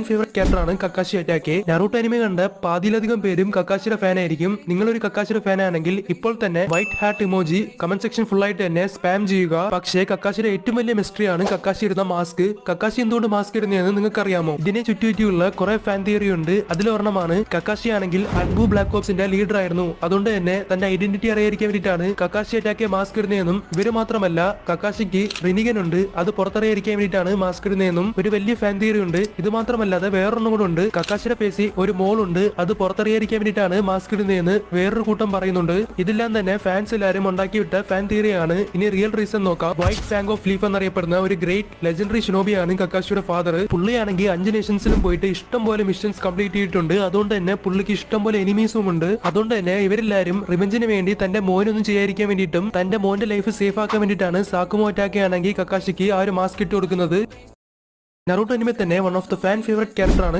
Favourite ക്യാരക്ടറാണ് Kakashi അറ്റാക്കെ. Naruto anime കണ്ട പാതിയിലധികം പേരും കക്കാഷിയുടെ ഫാൻ ആയിരിക്കും. നിങ്ങളൊരു കക്കാഷിയുടെ ഫാൻ ആണെങ്കിൽ ഇപ്പോൾ തന്നെ white heart emoji comment section full ആയിട്ട് തന്നെ സ്പാം ചെയ്യുക. പക്ഷേ കക്കാഷിയുടെ ഏറ്റവും വലിയ മിസ്റ്ററിയാണ് കക്കാഷി ഇടുന്ന മാസ്ക്. കക്കാഷി എന്തുകൊണ്ട് മാസ്ക് ഇടുന്നതെന്ന് നിങ്ങൾക്ക് അറിയാമോ? ഇതിനെ ചുറ്റിയുള്ള കുറെ ഫാൻ തിയറി ഉണ്ട്. അതിലൊരെണ്ണമാണ് കക്കാഷി ആണെങ്കിൽ അഡ്ബു ബ്ലാക്ക് ഓപ്സിന്റെ ലീഡർ ആയിരുന്നു. അതുകൊണ്ട് തന്നെ തന്റെ ഐഡന്റിറ്റി അറിയാതിരിക്കാൻ വേണ്ടിയിട്ടാണ് കക്കാഷി അറ്റാക്കെ മാസ്ക് ഇടുന്നതെന്നും ഇവര് മാത്രമല്ല കക്കാഷിക്ക് റിനിഗൻ ഉണ്ട്, അത് പുറത്തറിയാതിരിക്കാൻ വേണ്ടിയിട്ടാണ് മാസ്ക് ഇടുന്നതെന്നും ഒരു വലിയ ഫാൻ തിയറി ഉണ്ട്. ഇത് മാത്രമല്ലാതെ വേറൊന്നും കൂടെ ഉണ്ട്. കക്കാഷിയുടെ ഫേസിൽ ഒരു മോൾ ഉണ്ട്, അത് പുറത്തറിയാതിരിക്കാൻ വേണ്ടിയിട്ടാണ് മാസ്ക് ഇടുന്നതെന്ന് വേറൊരു കൂട്ടം പറയുന്നുണ്ട്. ഇതെല്ലാം തന്നെ ഫാൻസ് എല്ലാവരും ഉണ്ടാക്കിവിട്ട ഫാൻ തിയറിയാണ്. ഇനി റിയൽ റീസൺ നോക്കാം. വൈറ്റ് ഫാങ് ഓഫ് ലീഫ് എന്നറിയപ്പെടുന്ന ഒരു ഗ്രേറ്റ് ലെജൻഡറി ഷിനോബിയാണ് കക്കാഷിയുടെ ഫാദർ. പുള്ളിയാണെങ്കിൽ 5 നേഷൻസിലും പോയിട്ട് ഇഷ്ടം പോലെ മിഷൻസ് കംപ്ലീറ്റ് ചെയ്തിട്ടുണ്ട്. അതുകൊണ്ട് തന്നെ പുള്ളിക്ക് ഇഷ്ടം പോലെ എനിമീസും ഉണ്ട്. അതുകൊണ്ട് തന്നെ ഇവരെല്ലാരും റിവെഞ്ചിന് വേണ്ടി തന്റെ മോനൊന്നും ചെയ്യാതിരിക്കാൻ വേണ്ടിയിട്ടും തന്റെ മോന്റെ ലൈഫ് സേഫ് ആക്കാൻ വേണ്ടിയിട്ടാണ് സാക്കുമോ അറ്റാക്കെ ആണെങ്കിൽ കക്കാഷിക്ക് ആ ഒരു മാസ്ക് ഇട്ട് കൊടുക്കുന്നത്. നറൂട്ടോ അനിമെ തന്നെ one of the fan favourite ക്യാരക്ടറാണ്